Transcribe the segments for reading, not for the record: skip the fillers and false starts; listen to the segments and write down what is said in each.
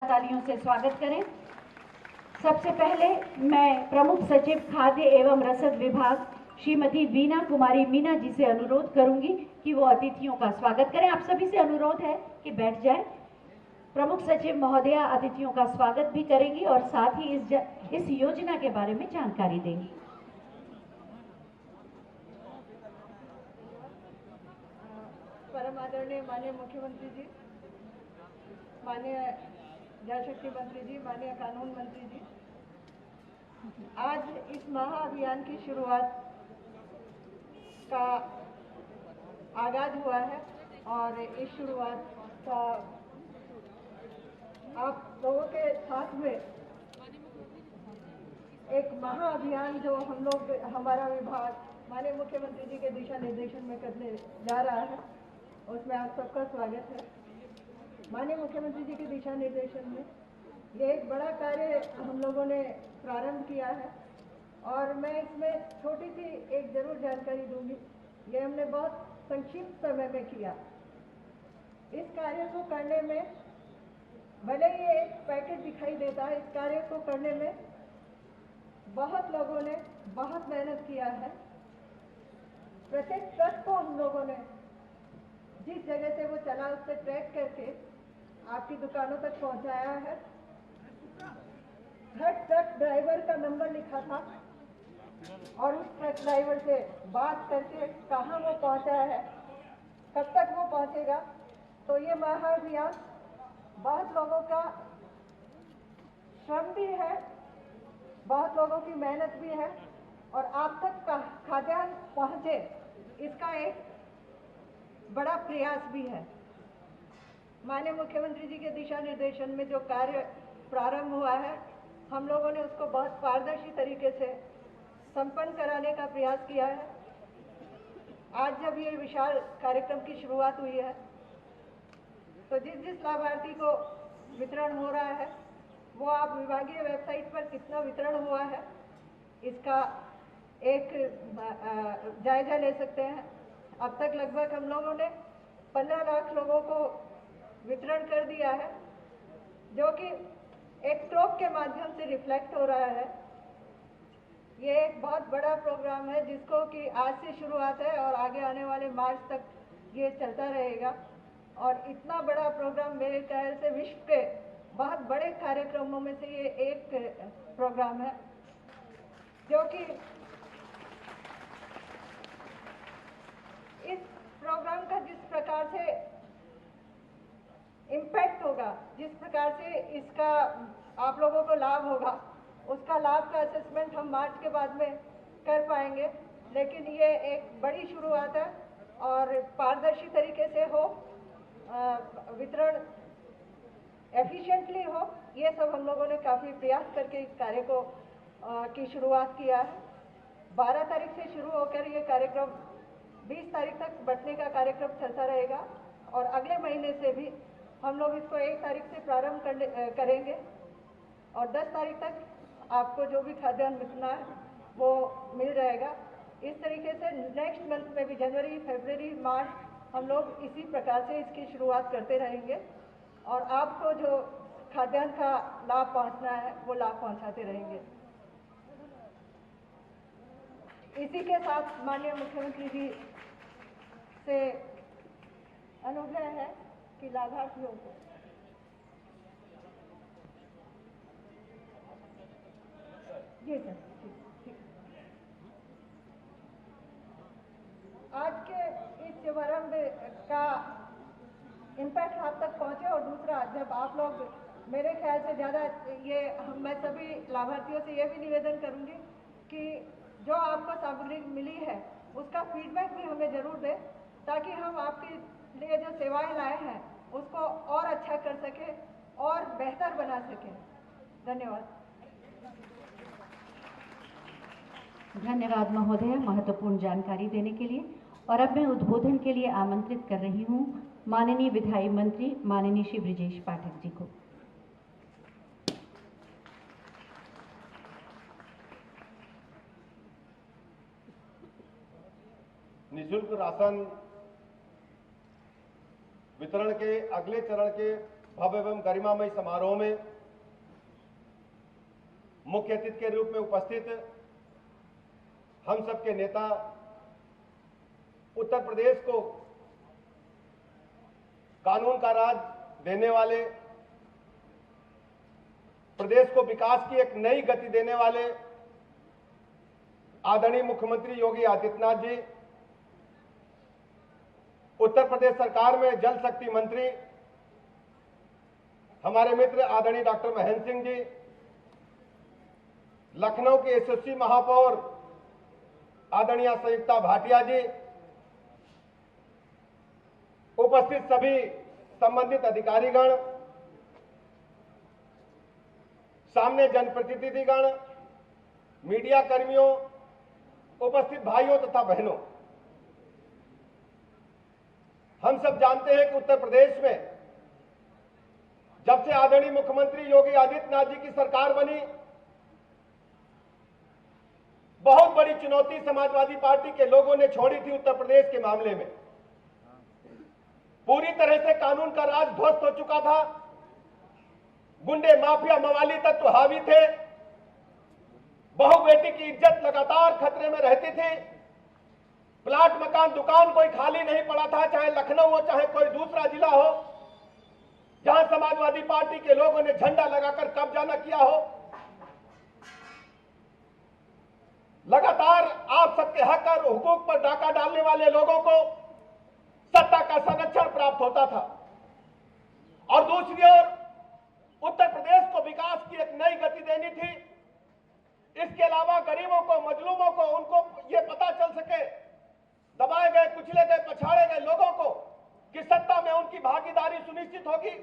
तालियों से स्वागत करें। सबसे पहले मैं प्रमुख सचिव खाद्य एवं रसद विभाग श्रीमती वीना कुमारी मीना जी से अनुरोध करूंगी कि वो अतिथियों का स्वागत करें। आप सभी से अनुरोध है कि बैठ जाएं। प्रमुख सचिव महोदया अतिथियों का स्वागत भी करेंगी और साथ ही इस योजना के बारे में जानकारी देंगी। परम आदरणीय माननीय मुख्यमंत्री जी, माननीय जल शक्ति मंत्री जी, माननीय कानून मंत्री जी, आज इस महाअभियान की शुरुआत का आगाज हुआ है और इस शुरुआत का आप लोगों के साथ में एक महाअभियान जो हम लोग हमारा विभाग माननीय मुख्यमंत्री जी के दिशा निर्देशन में करने जा रहा है, उसमें आप सबका स्वागत है। माननीय मुख्यमंत्री जी के दिशा निर्देशन में ये एक बड़ा कार्य हम लोगों ने प्रारंभ किया है और मैं इसमें छोटी सी एक जरूर जानकारी दूंगी। ये हमने बहुत संक्षिप्त समय में किया। इस कार्य को करने में भले ही एक पैकेज दिखाई देता है, इस कार्य को करने में बहुत लोगों ने बहुत मेहनत किया है। प्रत्येक ट्रक को हम लोगों ने जिस जगह से वो चला उससे ट्रैक करके आपकी दुकानों तक पहुंचाया है। हर ट्रक ड्राइवर का नंबर लिखा था और उस ट्रक ड्राइवर से बात करके कहाँ वो पहुंचा है, कब तक वो पहुंचेगा। तो ये महाअभियान बहुत लोगों का श्रम भी है, बहुत लोगों की मेहनत भी है और आप तक खाद्यान्न पहुंचे इसका एक बड़ा प्रयास भी है। माननीय मुख्यमंत्री जी के दिशा निर्देशन में जो कार्य प्रारंभ हुआ है, हम लोगों ने उसको बहुत पारदर्शी तरीके से संपन्न कराने का प्रयास किया है। आज जब ये विशाल कार्यक्रम की शुरुआत हुई है तो जिस जिस लाभार्थी को वितरण हो रहा है वो आप विभागीय वेबसाइट पर कितना वितरण हुआ है इसका एक जायजा ले सकते हैं। अब तक लगभग हम लोगों ने 15 लाख लोगों को वितरण कर दिया है, जो कि एक स्ट्रोक के माध्यम से रिफ्लेक्ट हो रहा है। ये एक बहुत बड़ा प्रोग्राम है जिसको कि आज से शुरुआत है और आगे आने वाले मार्च तक ये चलता रहेगा। और इतना बड़ा प्रोग्राम मेरे ख्याल से विश्व के बहुत बड़े कार्यक्रमों में से ये एक प्रोग्राम है, जो कि इस प्रोग्राम का जिस प्रकार से इम्पैक्ट होगा, जिस प्रकार से इसका आप लोगों को लाभ होगा, उसका लाभ का असेसमेंट हम मार्च के बाद में कर पाएंगे। लेकिन ये एक बड़ी शुरुआत है और पारदर्शी तरीके से हो, वितरण एफिशिएंटली हो, ये सब हम लोगों ने काफ़ी प्रयास करके इस कार्य को की शुरुआत किया है। 12 तारीख से शुरू होकर ये कार्यक्रम 20 तारीख तक बंटने का कार्यक्रम चलता रहेगा और अगले महीने से भी हम लोग इसको 1 तारीख से प्रारंभ करेंगे और 10 तारीख तक आपको जो भी खाद्यान्न मिलना है वो मिल जाएगा। इस तरीके से नेक्स्ट मंथ में भी जनवरी, फरवरी, मार्च हम लोग इसी प्रकार से इसकी शुरुआत करते रहेंगे और आपको जो खाद्यान्न का लाभ पहुंचना है वो लाभ पहुंचाते रहेंगे। इसी के साथ माननीय मुख्यमंत्री जी से अनुग्रह है कि लाभार्थियों को जी सर, ठीक। आज के इस शुभारंभ का इम्पैक्ट आप तक पहुंचे और दूसरा, जब आप लोग मेरे ख्याल से ज़्यादा ये मैं सभी लाभार्थियों से ये भी निवेदन करूंगी कि जो आपको सामग्री मिली है उसका फीडबैक भी हमें ज़रूर दें, ताकि हम आपके लिए जो सेवाएं लाए हैं उसको और अच्छा कर सकें और बेहतर बना सकें। धन्यवाद। धन्यवाद महोदय, महत्वपूर्ण जानकारी देने के लिए। और अब मैं उद्बोधन के लिए आमंत्रित कर रही हूं माननीय विधायी मंत्री माननीय श्री ब्रिजेश पाठक जी को। निःशुल्क राशन वितरण के अगले चरण के भव्य एवं गरिमामय समारोह में मुख्य अतिथि के रूप में उपस्थित हम सबके नेता, उत्तर प्रदेश को कानून का राज देने वाले, प्रदेश को विकास की एक नई गति देने वाले आदरणीय मुख्यमंत्री योगी आदित्यनाथ जी, उत्तर प्रदेश सरकार में जल शक्ति मंत्री हमारे मित्र आदरणीय डॉक्टर महेंद्र सिंह जी, लखनऊ के यशस्वी महापौर आदरणीय संयुक्ता भाटिया जी, उपस्थित सभी संबंधित अधिकारीगण, सामने जनप्रतिनिधिगण, मीडिया कर्मियों, उपस्थित भाइयों तथा बहनों, हम सब जानते हैं कि उत्तर प्रदेश में जब से आदरणीय मुख्यमंत्री योगी आदित्यनाथ जी की सरकार बनी, बहुत बड़ी चुनौती समाजवादी पार्टी के लोगों ने छोड़ी थी। उत्तर प्रदेश के मामले में पूरी तरह से कानून का राज ध्वस्त हो चुका था। गुंडे, माफिया, मवाली तत्व हावी थे। बहु बेटी की इज्जत लगातार खतरे में रहती थी। प्लाट, मकान, दुकान कोई खाली नहीं पड़ा था, चाहे लखनऊ हो चाहे कोई दूसरा जिला हो, जहां समाजवादी पार्टी के लोगों ने झंडा लगाकर कब्जा न किया हो। लगातार आप सबके हक और हुकूक पर डाका डालने वाले लोगों को सत्ता का संरक्षण प्राप्त होता था, और दूसरी ओर उत्तर प्रदेश को विकास की एक नई गति देनी थी। इसके अलावा गरीबों को, मजलूमों को, उनको ये पता चल सके, दबाए गए, कुचले गए, पछाड़े गए लोगों को कि सत्ता में उनकी भागीदारी सुनिश्चित होगी।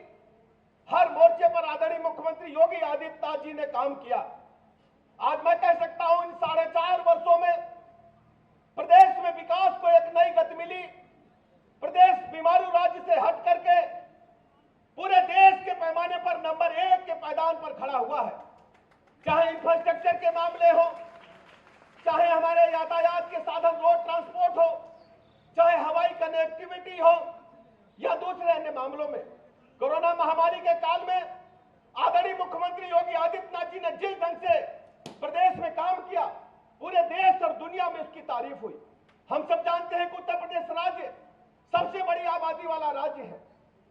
हर मोर्चे पर आदरणीय मुख्यमंत्री योगी आदित्यनाथ जी ने काम किया। आज मैं कह सकता हूं, इन 4.5 वर्षों में प्रदेश में विकास को एक नई गति मिली। प्रदेश बीमारू राज्य से हट करके पूरे देश के पैमाने पर नंबर 1 के पायदान पर खड़ा हुआ है। चाहे इंफ्रास्ट्रक्चर के मामले हो, चाहे हमारे यातायात के साधन, रोड ट्रांसपोर्ट हो, चाहे हवाई कनेक्टिविटी हो, या दूसरे अन्य मामलों में। कोरोना महामारी के काल में आदरणीय मुख्यमंत्री योगी आदित्यनाथ जी ने जिस ढंग से प्रदेश में काम किया, पूरे देश और दुनिया में उसकी तारीफ हुई। हम सब जानते हैं कि उत्तर प्रदेश राज्य सबसे बड़ी आबादी वाला राज्य है।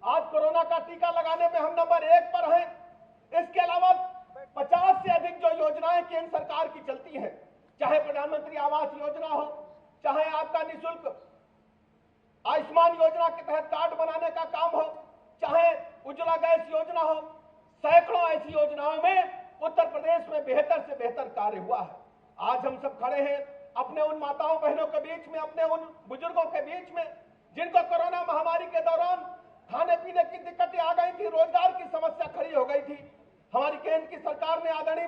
आज कोरोना का टीका लगाने में हम नंबर 1 पर हैं। इसके अलावा 50 से अधिक जो योजनाएं केंद्र सरकार की चलती हैं, चाहे प्रधानमंत्री आवास योजना हो, चाहे आपका निःशुल्क आयुष्मान योजना के तहत कार्ड बनाने का काम हो, चाहे उज्ज्वला गैस योजना हो, सैकड़ों ऐसी योजनाओं में उत्तर प्रदेश में बेहतर से बेहतर कार्य हुआ है। आज हम सब खड़े हैं अपने उन माताओं बहनों के बीच में, अपने उन बुजुर्गों के बीच में जिनको कोरोना महामारी के दौरान खाने पीने की दिक्कतें आ गई थी, रोजगार की समस्या खड़ी हो गई थी। हमारी केंद्र की सरकार ने आदरणीय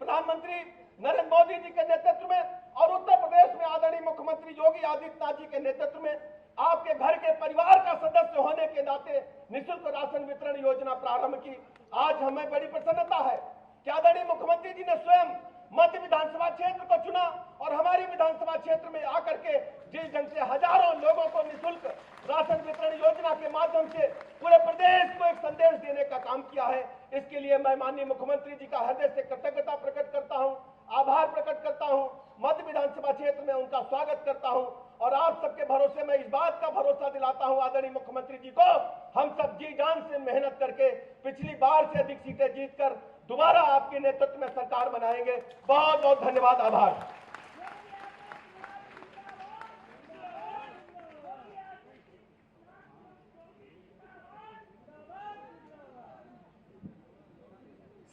प्रधानमंत्री नरेंद्र मोदी जी के नेतृत्व में और उत्तर प्रदेश में आदरणीय मुख्यमंत्री योगी आदित्यनाथ जी के नेतृत्व में आपके घर के परिवार का सदस्य होने के नाते निःशुल्क राशन वितरण योजना प्रारंभ की। आज हमें बड़ी प्रसन्नता है कि आदरणीय मुख्यमंत्री जी ने स्वयं मध्य विधानसभा क्षेत्र को चुना और हमारी विधानसभा क्षेत्र में आकर के जिस ढंग से हजारों लोगों को निःशुल्क राशन वितरण योजना के माध्यम से पूरे प्रदेश को एक संदेश देने का काम किया है, इसके लिए मैं माननीय मुख्यमंत्री जी का हृदय से कृतज्ञता प्रकट करता हूं, आभार प्रकट करता हूं, मध्य विधानसभा क्षेत्र में उनका स्वागत करता हूं। और आप सबके भरोसे में इस बात का भरोसा दिलाता हूं आदरणीय मुख्यमंत्री जी को, हम सब जी जान से मेहनत करके पिछली बार से अधिक सीटें जीतकर दोबारा आपके नेतृत्व में सरकार बनाएंगे। बहुत बहुत धन्यवाद, आभार।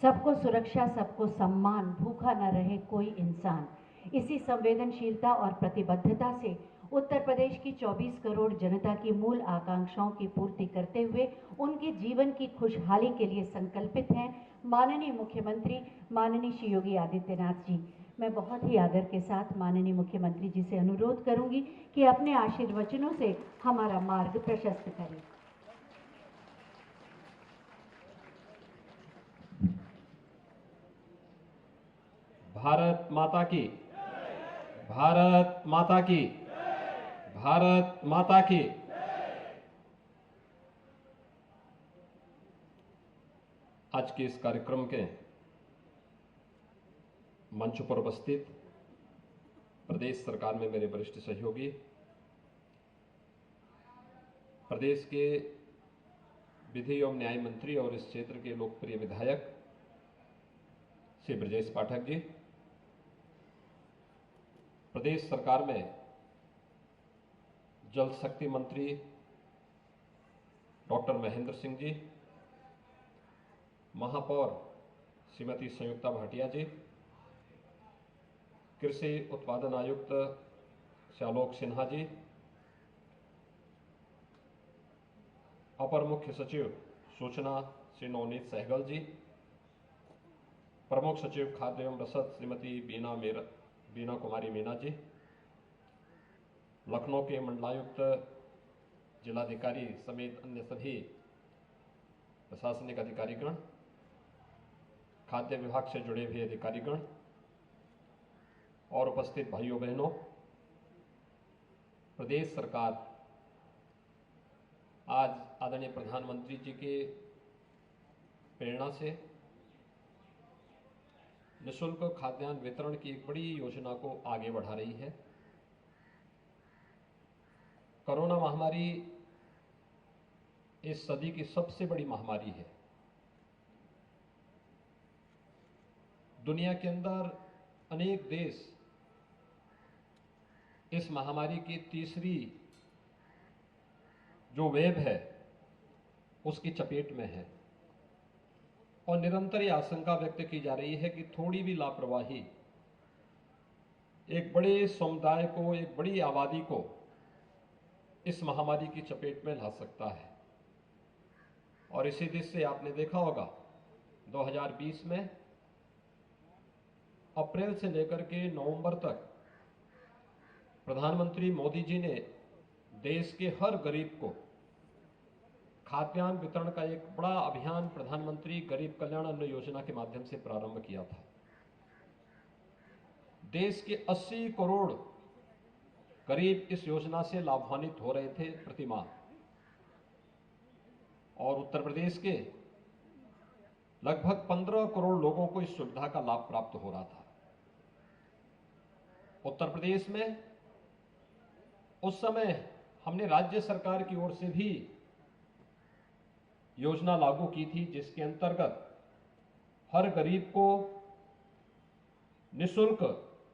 सबको सुरक्षा, सबको सम्मान, भूखा न रहे कोई इंसान। इसी संवेदनशीलता और प्रतिबद्धता से उत्तर प्रदेश की 24 करोड़ जनता की मूल आकांक्षाओं की पूर्ति करते हुए उनके जीवन की खुशहाली के लिए संकल्पित हैं माननीय मुख्यमंत्री माननीय श्री योगी आदित्यनाथ जी। मैं बहुत ही आदर के साथ माननीय मुख्यमंत्री जी से अनुरोध करूंगी कि अपने आशीर्वचनों से हमारा मार्ग प्रशस्त करें। भारत माता की, भारत माता की, भारत माता की। आज के इस कार्यक्रम के मंच पर उपस्थित प्रदेश सरकार में मेरे वरिष्ठ सहयोगी, प्रदेश के विधि एवं न्याय मंत्री और इस क्षेत्र के लोकप्रिय विधायक श्री ब्रजेश पाठक जी, प्रदेश सरकार में जल शक्ति मंत्री डॉक्टर महेंद्र सिंह जी, महापौर श्रीमती संयुक्ता भाटिया जी, कृषि उत्पादन आयुक्त श्री आलोक सिन्हा जी, अपर मुख्य सचिव सूचना श्री नवनीत सहगल जी, प्रमुख सचिव खाद्य एवं रसद श्रीमती बीना कुमारी मीना जी, लखनऊ के मंडलायुक्त जिलाधिकारी समेत अन्य सभी प्रशासनिक अधिकारीगण, खाद्य विभाग से जुड़े हुए अधिकारीगण और उपस्थित भाइयों बहनों, प्रदेश सरकार आज आदरणीय प्रधानमंत्री जी के प्रेरणा से निःशुल्क खाद्यान्न वितरण की एक बड़ी योजना को आगे बढ़ा रही है। कोरोना महामारी इस सदी की सबसे बड़ी महामारी है। दुनिया के अंदर अनेक देश इस महामारी की तीसरी जो वेव है उसकी चपेट में है और निरंतर ये आशंका व्यक्त की जा रही है कि थोड़ी भी लापरवाही एक बड़े समुदाय को, एक बड़ी आबादी को इस महामारी की चपेट में ला सकता है। और इसी दृष्टि से आपने देखा होगा 2020 में अप्रैल से लेकर के नवंबर तक प्रधानमंत्री मोदी जी ने देश के हर गरीब को खाद्यान्न वितरण का एक बड़ा अभियान प्रधानमंत्री गरीब कल्याण अन्न योजना के माध्यम से प्रारंभ किया था। देश के 80 करोड़ गरीब इस योजना से लाभान्वित हो रहे थे प्रति माह और उत्तर प्रदेश के लगभग 15 करोड़ लोगों को इस सुविधा का लाभ प्राप्त हो रहा था। उत्तर प्रदेश में उस समय हमने राज्य सरकार की ओर से भी योजना लागू की थी जिसके अंतर्गत हर गरीब को निःशुल्क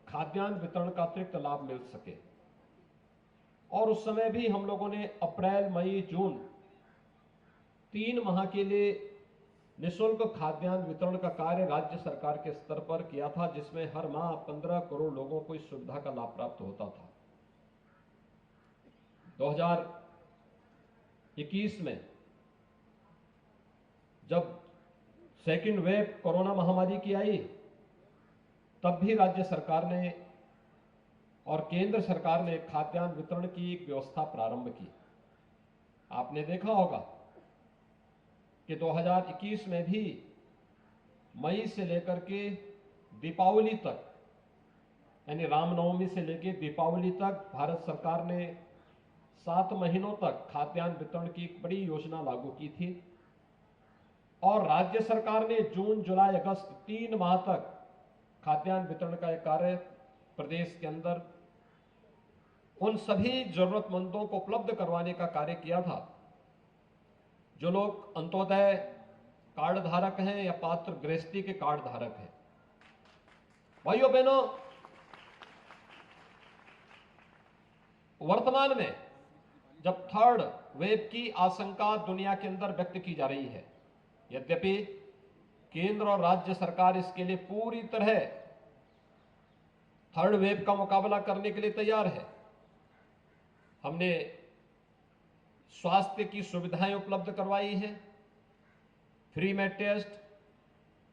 खाद्यान्न वितरण का अतिरिक्त लाभ मिल सके। और उस समय भी हम लोगों ने अप्रैल, मई, जून 3 माह के लिए निःशुल्क खाद्यान्न वितरण का कार्य राज्य सरकार के स्तर पर किया था, जिसमें हर माह 15 करोड़ लोगों को इस सुविधा का लाभ प्राप्त होता था। 2021 में जब सेकेंड वेव कोरोना महामारी की आई, तब भी राज्य सरकार ने और केंद्र सरकार ने खाद्यान्न वितरण की एक व्यवस्था प्रारंभ की। आपने देखा होगा कि 2021 में भी मई से लेकर के दीपावली तक, यानी रामनवमी से लेकर दीपावली तक भारत सरकार ने 7 महीनों तक खाद्यान्न वितरण की एक बड़ी योजना लागू की थी और राज्य सरकार ने जून, जुलाई, अगस्त 3 माह तक खाद्यान्न वितरण का कार्य प्रदेश के अंदर उन सभी जरूरतमंदों को उपलब्ध करवाने का कार्य किया था जो लोग अंत्योदय कार्ड धारक हैं या पात्र गृहस्थी के कार्ड धारक हैं। भाइयों बहनों, वर्तमान में जब थर्ड वेव की आशंका दुनिया के अंदर व्यक्त की जा रही है, यद्यपि केंद्र और राज्य सरकार इसके लिए पूरी तरह थर्ड वेव का मुकाबला करने के लिए तैयार है। हमने स्वास्थ्य की सुविधाएं उपलब्ध करवाई है, फ्री में टेस्ट,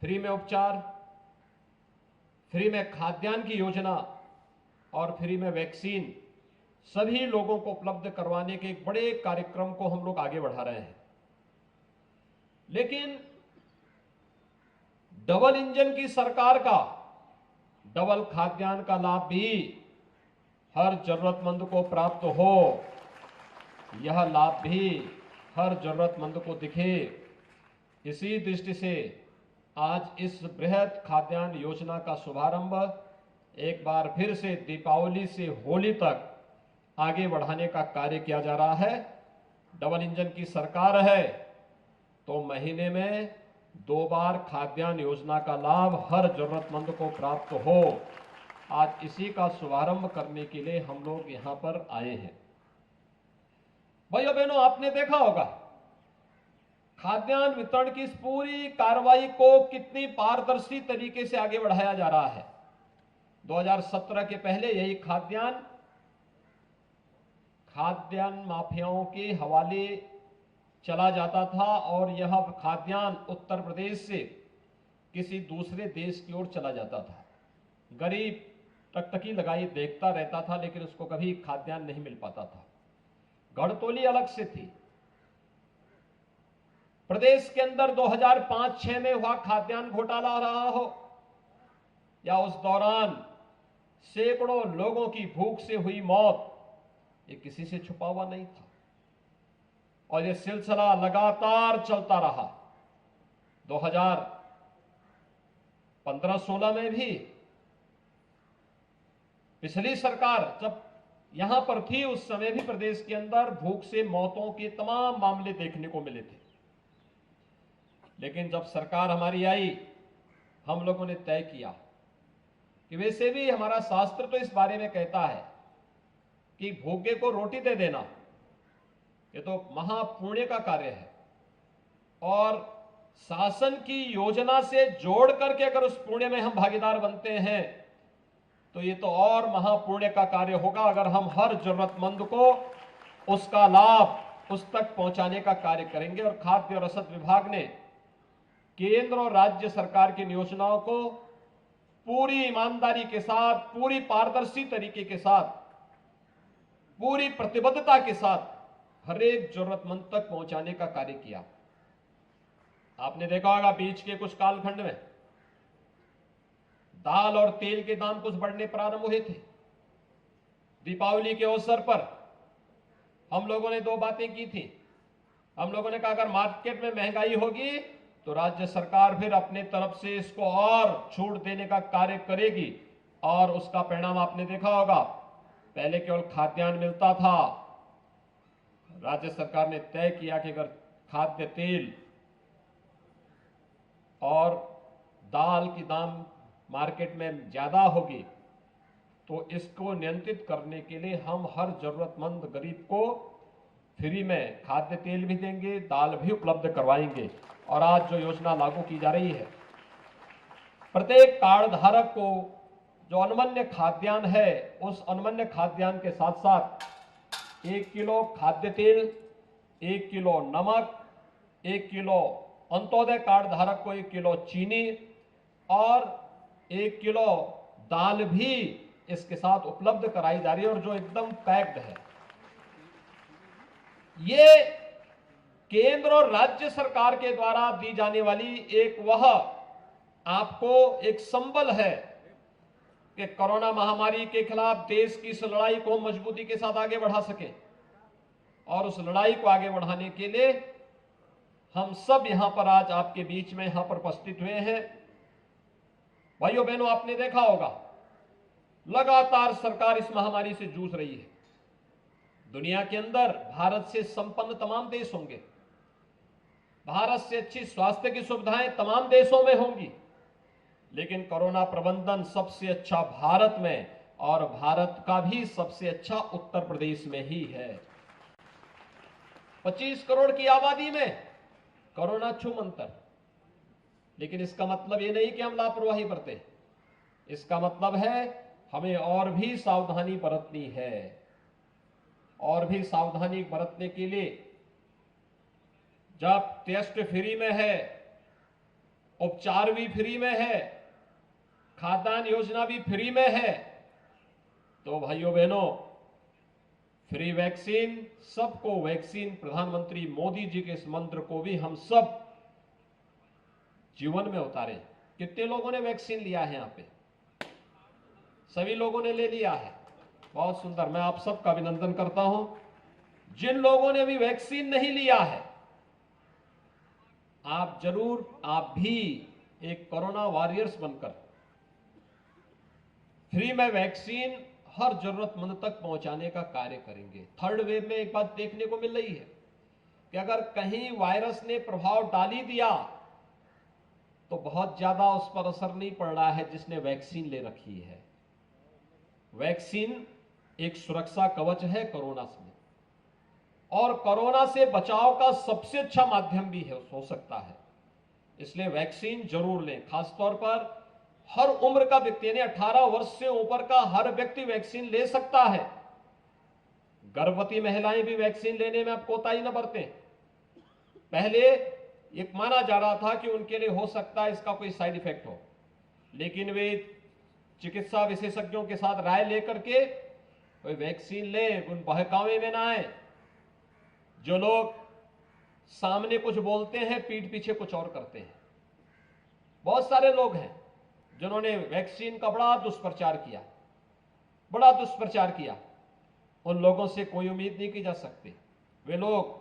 फ्री में उपचार, फ्री में खाद्यान्न की योजना और फ्री में वैक्सीन सभी लोगों को उपलब्ध करवाने के एक बड़े कार्यक्रम को हम लोग आगे बढ़ा रहे हैं। लेकिन डबल इंजन की सरकार का डबल खाद्यान्न का लाभ भी हर जरूरतमंद को प्राप्त हो, यह लाभ भी हर जरूरतमंद को दिखे, इसी दृष्टि से आज इस बृहद खाद्यान्न योजना का शुभारंभ एक बार फिर से दीपावली से होली तक आगे बढ़ाने का कार्य किया जा रहा है। डबल इंजन की सरकार है तो महीने में 2 बार खाद्यान्न योजना का लाभ हर जरूरतमंद को प्राप्त हो। आज इसी का शुभारंभ करने के लिए हम लोग यहां पर आए हैं। भाइयों बहनों, आपने देखा होगा खाद्यान्न वितरण की इस पूरी कार्रवाई को कितनी पारदर्शी तरीके से आगे बढ़ाया जा रहा है। 2017 के पहले यही खाद्यान्न माफियाओं के हवाले चला जाता था और यह खाद्यान्न उत्तर प्रदेश से किसी दूसरे देश की ओर चला जाता था। गरीब टकटकी लगाई देखता रहता था, लेकिन उसको कभी खाद्यान्न नहीं मिल पाता था। घड़तोली अलग से थी। प्रदेश के अंदर 2005-6 में हुआ खाद्यान्न घोटाला रहा हो या उस दौरान सैकड़ों लोगों की भूख से हुई मौत, ये किसी से छुपा हुआ नहीं था और ये सिलसिला लगातार चलता रहा। 2015-16 में भी पिछली सरकार जब यहां पर थी, उस समय भी प्रदेश के अंदर भूख से मौतों के तमाम मामले देखने को मिले थे। लेकिन जब सरकार हमारी आई, हम लोगों ने तय किया कि वैसे भी हमारा शास्त्र तो इस बारे में कहता है कि भूखे को रोटी दे देना ये तो महापुण्य का कार्य है और शासन की योजना से जोड़ करके अगर उस पुण्य में हम भागीदार बनते हैं तो ये तो और महापुण्य का कार्य होगा अगर हम हर जरूरतमंद को उसका लाभ उस तक पहुंचाने का कार्य करेंगे। और खाद्य और रसद विभाग ने केंद्र और राज्य सरकार की योजनाओं को पूरी ईमानदारी के साथ, पूरी पारदर्शी तरीके के साथ, पूरी प्रतिबद्धता के साथ हर एक जरूरतमंद तक पहुंचाने का कार्य किया। आपने देखा होगा बीच के कुछ कालखंड में दाल और तेल के दाम कुछ बढ़ने प्रारंभ हुए थे। दीपावली के अवसर पर हम लोगों ने 2 बातें की थी। हम लोगों ने कहा अगर मार्केट में महंगाई होगी तो राज्य सरकार फिर अपने तरफ से इसको और छूट देने का कार्य करेगी और उसका परिणाम आपने देखा होगा। पहले केवल खाद्यान्न मिलता था, राज्य सरकार ने तय किया कि अगर खाद्य तेल और दाल की दाम मार्केट में ज्यादा होगी तो इसको नियंत्रित करने के लिए हम हर जरूरतमंद गरीब को फ्री में खाद्य तेल भी देंगे, दाल भी उपलब्ध करवाएंगे। और आज जो योजना लागू की जा रही है, प्रत्येक कार्ड धारक को जो अनमन्य खाद्यान्न है, उस अनमन्य खाद्यान्न के साथ साथ 1 किलो खाद्य तेल, 1 किलो नमक, 1 किलो अंत्योदय कार्ड धारक को 1 किलो चीनी और 1 किलो दाल भी इसके साथ उपलब्ध कराई जा रही है और जो एकदम पैक्ड है। ये केंद्र और राज्य सरकार के द्वारा दी जाने वाली एक वह आपको एक संबल है कि कोरोना महामारी के खिलाफ देश की इस लड़ाई को मजबूती के साथ आगे बढ़ा सके। और उस लड़ाई को आगे बढ़ाने के लिए हम सब यहां पर आज आपके बीच में यहां पर उपस्थित हुए हैं। भाइयों बहनों, आपने देखा होगा लगातार सरकार इस महामारी से जूझ रही है। दुनिया के अंदर भारत से संपन्न तमाम देश होंगे, भारत से अच्छी स्वास्थ्य की सुविधाएं तमाम देशों में होंगी, लेकिन कोरोना प्रबंधन सबसे अच्छा भारत में और भारत का भी सबसे अच्छा उत्तर प्रदेश में ही है। 25 करोड़ की आबादी में कोरोना छूमंतर, लेकिन इसका मतलब यह नहीं कि हम लापरवाही बरतें। इसका मतलब है हमें और भी सावधानी बरतनी है। और भी सावधानी बरतने के लिए जब टेस्ट फ्री में है, उपचार भी फ्री में है, खाद्यान्न योजना भी फ्री में है, तो भाइयों बहनों फ्री वैक्सीन, सबको वैक्सीन, प्रधानमंत्री मोदी जी के इस मंत्र को भी हम सब जीवन में उतारें। कितने लोगों ने वैक्सीन लिया है? यहां पे सभी लोगों ने ले लिया है। बहुत सुंदर, मैं आप सबका अभिनंदन करता हूं। जिन लोगों ने अभी वैक्सीन नहीं लिया है, आप जरूर, आप भी एक कोरोना वॉरियर्स बनकर फ्री में वैक्सीन हर जरूरतमंद तक पहुंचाने का कार्य करेंगे। थर्ड वेव में एक बात देखने को मिल रही है कि अगर कहीं वायरस ने प्रभाव डाल ही दिया तो बहुत ज्यादा उस पर असर नहीं पड़ रहा है जिसने वैक्सीन ले रखी है। वैक्सीन एक सुरक्षा कवच है कोरोना से, और कोरोना से बचाव का सबसे अच्छा माध्यम भी है हो सकता है। इसलिए वैक्सीन जरूर लें। खासतौर पर हर उम्र का व्यक्ति, यानी 18 वर्ष से ऊपर का हर व्यक्ति वैक्सीन ले सकता है। गर्भवती महिलाएं भी वैक्सीन लेने में अब कोताही न बरतें। पहले एक माना जा रहा था कि उनके लिए हो सकता है इसका कोई साइड इफेक्ट हो, लेकिन वे चिकित्सा विशेषज्ञों के साथ राय लेकर के वे वैक्सीन ले, उन बहकावे में ना आए। जो लोग सामने कुछ बोलते हैं, पीठ पीछे कुछ और करते हैं। बहुत सारे लोग हैं जिन्होंने वैक्सीन का बड़ा दुष्प्रचार किया। उन लोगों से कोई उम्मीद नहीं की जा सकती। वे लोग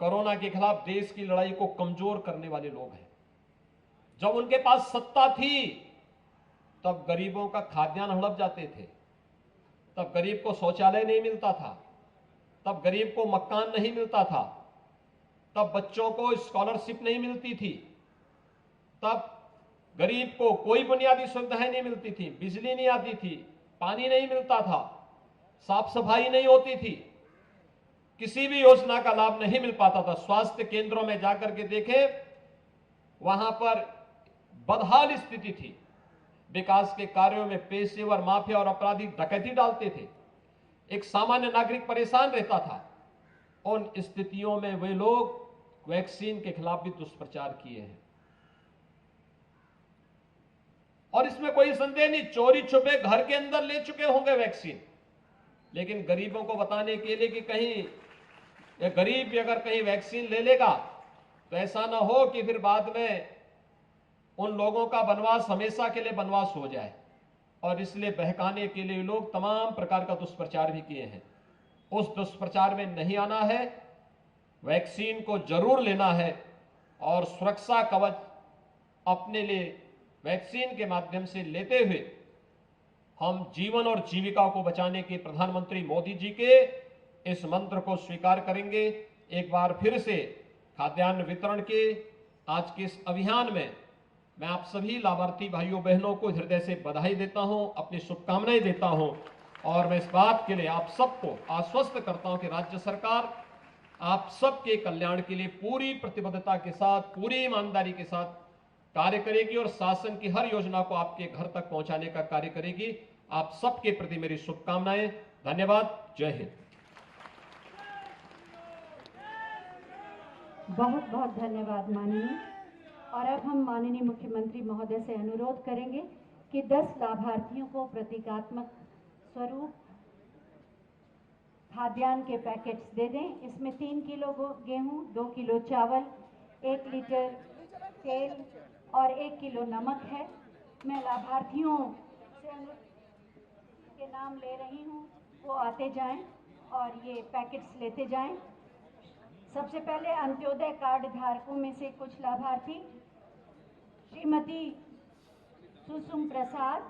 कोरोना के खिलाफ देश की लड़ाई को कमजोर करने वाले लोग हैं। जब उनके पास सत्ता थी तब गरीबों का खाद्यान्न हड़प जाते थे, तब गरीब को शौचालय नहीं मिलता था, तब गरीब को मकान नहीं मिलता था, तब बच्चों को स्कॉलरशिप नहीं मिलती थी, तब गरीब को कोई बुनियादी सुविधाएं नहीं मिलती थी, बिजली नहीं आती थी, पानी नहीं मिलता था, साफ सफाई नहीं होती थी, किसी भी योजना का लाभ नहीं मिल पाता था। स्वास्थ्य केंद्रों में जाकर के देखे, वहां पर बदहाल स्थिति थी। विकास के कार्यों में पेशेवर माफिया और अपराधी डकैती डालते थे। एक सामान्य नागरिक परेशान रहता था। उन स्थितियों में वे लोग वैक्सीन के खिलाफ भी दुष्प्रचार किए हैं। और इसमें कोई संदेह नहीं, चोरी छुपे घर के अंदर ले चुके होंगे वैक्सीन, लेकिन गरीबों को बताने के लिए कि कहीं ये गरीब भी अगर कहीं वैक्सीन ले लेगा तो ऐसा ना हो कि फिर बाद में उन लोगों का वनवास हमेशा के लिए वनवास हो जाए। और इसलिए बहकाने के लिए लोग तमाम प्रकार का दुष्प्रचार भी किए हैं। उस दुष्प्रचार में नहीं आना है, वैक्सीन को जरूर लेना है और सुरक्षा कवच अपने लिए वैक्सीन के माध्यम से लेते हुए हम जीवन और जीविका को बचाने के प्रधानमंत्री मोदी जी के इस मंत्र को स्वीकार करेंगे। एक बार फिर से खाद्यान्न वितरण के आज के इस अभियान में मैं आप सभी लाभार्थी भाइयों बहनों को हृदय से बधाई देता हूं, अपनी शुभकामनाएं देता हूं, और मैं इस बात के लिए आप सबको आश्वस्त करता हूं कि राज्य सरकार आप सबके कल्याण के लिए पूरी प्रतिबद्धता के साथ, पूरी ईमानदारी के साथ कार्य करेगी और शासन की हर योजना को आपके घर तक पहुंचाने का कार्य करेगी। आप सबके प्रति मेरी शुभकामनाएं। धन्यवाद। जय हिंद। बहुत बहुत धन्यवाद माननीय। और अब हम माननीय मुख्यमंत्री महोदय से अनुरोध करेंगे कि 10 लाभार्थियों को प्रतीकात्मक स्वरूप खाद्यान्न के पैकेट्स दे दें। इसमें 3 किलो गेहूं, 2 किलो चावल, 1 लीटर तेल और 1 किलो नमक है। मैं लाभार्थियों से के नाम ले रही हूं, वो आते जाएं और ये पैकेट्स लेते जाएं। सबसे पहले अंत्योदय कार्ड धारकों में से कुछ लाभार्थी श्रीमती सुषुम प्रसाद,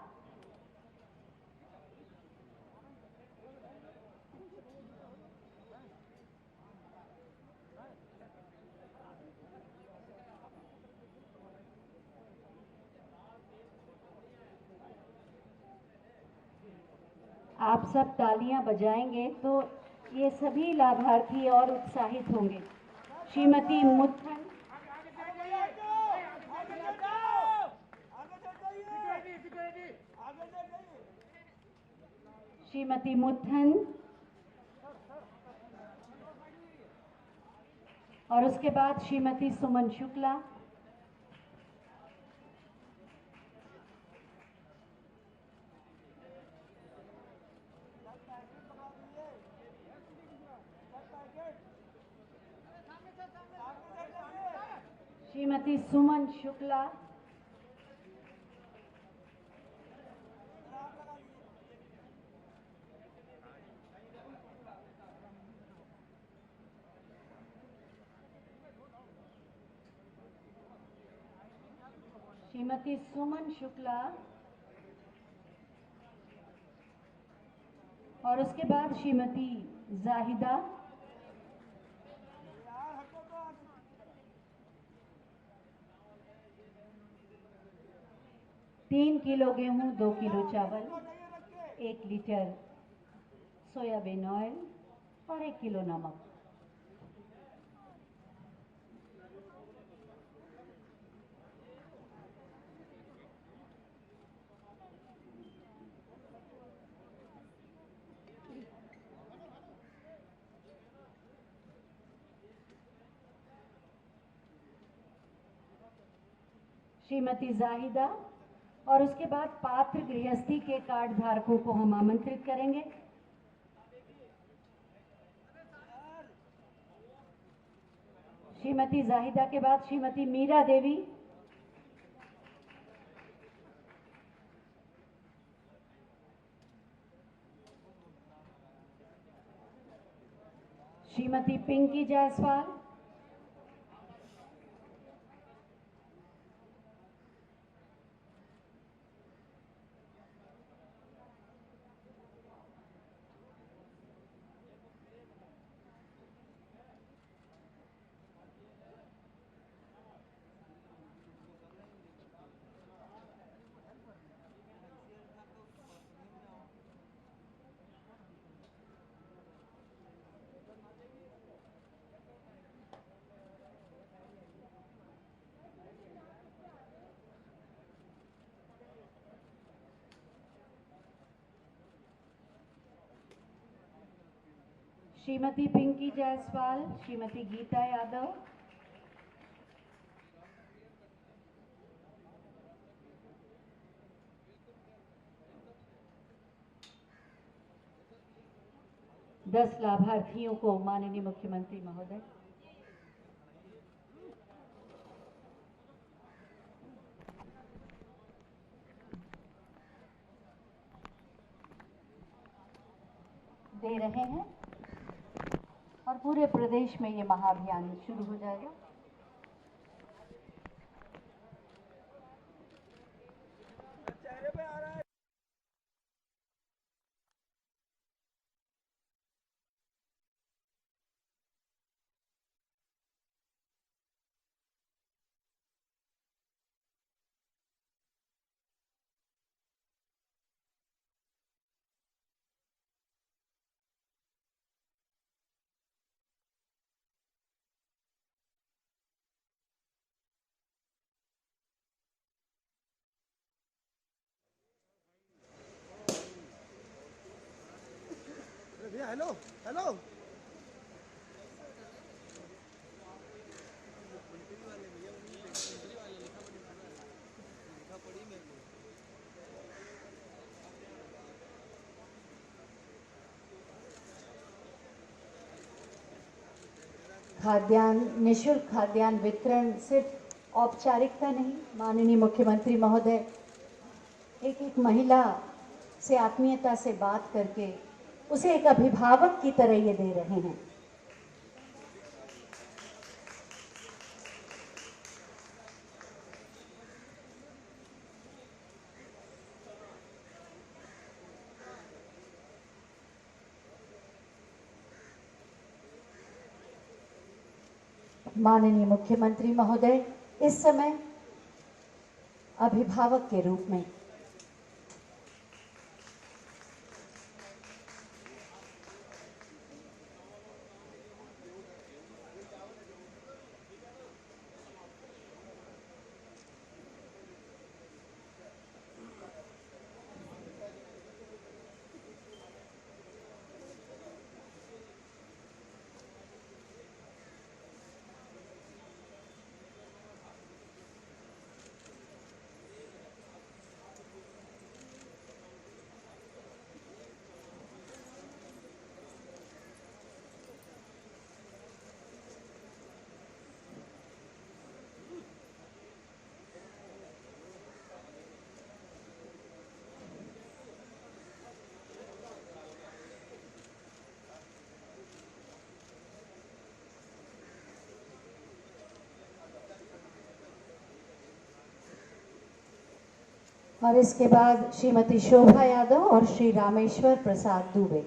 आप सब तालियां बजाएंगे तो ये सभी लाभार्थी और उत्साहित होंगे। श्रीमती मुत्थन, श्रीमती मुत्थन और उसके बाद श्रीमती सुमन शुक्ला, श्रीमती सुमन शुक्ला, श्रीमती सुमन शुक्ला और उसके बाद श्रीमती जाहिदा, तीन किलो गेहूं, 2 किलो चावल, 1 लीटर सोयाबीन ऑयल और 1 किलो नमक। श्रीमती जाहिदा और उसके बाद पात्र गृहस्थी के कार्ड धारकों को हम आमंत्रित करेंगे। श्रीमती जाहिदा के बाद श्रीमती मीरा देवी, श्रीमती पिंकी जायसवाल, श्रीमती पिंकी जायसवाल, श्रीमती गीता यादव, दस लाभार्थियों को माननीय मुख्यमंत्री महोदय। दे रहे हैं और पूरे प्रदेश में ये महाअभियान शुरू हो जाएगा। हेलो हेलो खाद्यान्न, निःशुल्क खाद्यान्न वितरण सिर्फ औपचारिकता नहीं, माननीय मुख्यमंत्री महोदय एक एक महिला से आत्मीयता से बात करके उसे एक अभिभावक की तरह ये दे रहे हैं। माननीय मुख्यमंत्री महोदय इस समय अभिभावक के रूप में और इसके बाद श्रीमती शोभा यादव और श्री रामेश्वर प्रसाद दुबे।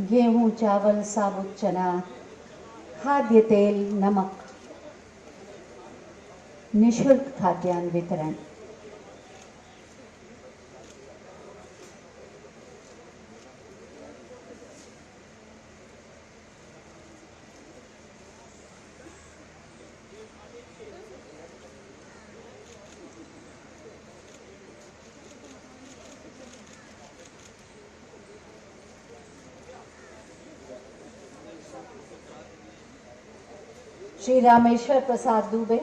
गेहूं, चावल, साबुत चना, खाद्य तेल, नमक, निःशुल्क खाद्यान्न वितरण। श्री रामेश्वर प्रसाद दुबे।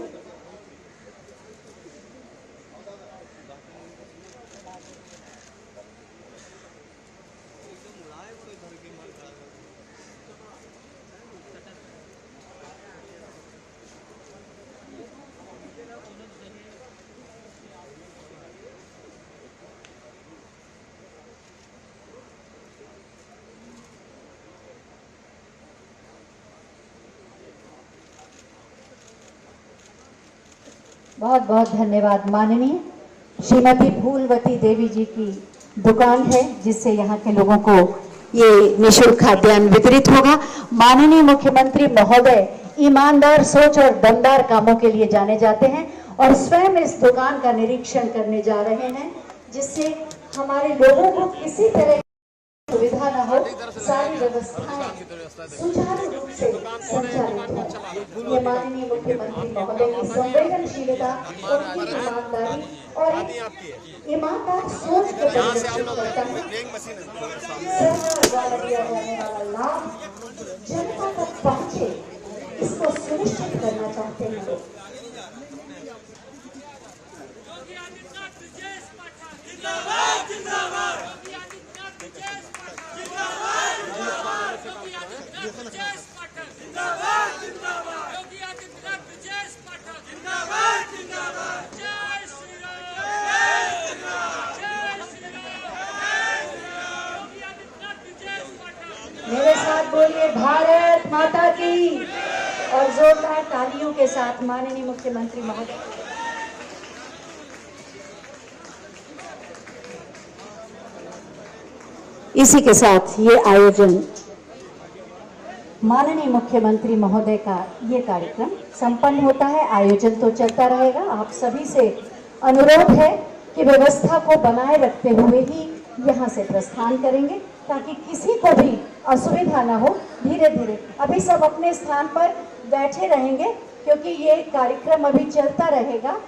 बहुत बहुत धन्यवाद। माननीय श्रीमती फूलवती देवी जी की दुकान है जिससे यहाँ के लोगों को ये निःशुल्क खाद्यान्न वितरित होगा। माननीय मुख्यमंत्री महोदय ईमानदार सोच और दमदार कामों के लिए जाने जाते हैं और स्वयं इस दुकान का निरीक्षण करने जा रहे हैं जिससे हमारे लोगों को किसी तरह सुविधा न हो, सारी व्यवस्थाएं सुचारू रूप से संचालित हो। ये माननीय मुख्यमंत्री महोदय की संवेदनशीलता, उनकी ईमानदारी और ईमानदार सोच को प्रदर्शित करता है। सरकार द्वारा दिया जाने वाला लाभ जनता तक पहुंचे, इसको सुनिश्चित करना चाहते हैं लोग। मेरे साथ बोलिए भारत माता की और जोरदार तालियों के साथ माननीय मुख्यमंत्री महोदय। इसी के साथ ये आयोजन माननीय मुख्यमंत्री महोदय का ये कार्यक्रम संपन्न होता है। आयोजन तो चलता रहेगा। आप सभी से अनुरोध है कि व्यवस्था को बनाए रखते हुए ही यहाँ से प्रस्थान करेंगे ताकि किसी को भी असुविधा न हो। धीरे धीरे अभी सब अपने स्थान पर बैठे रहेंगे क्योंकि ये कार्यक्रम अभी चलता रहेगा।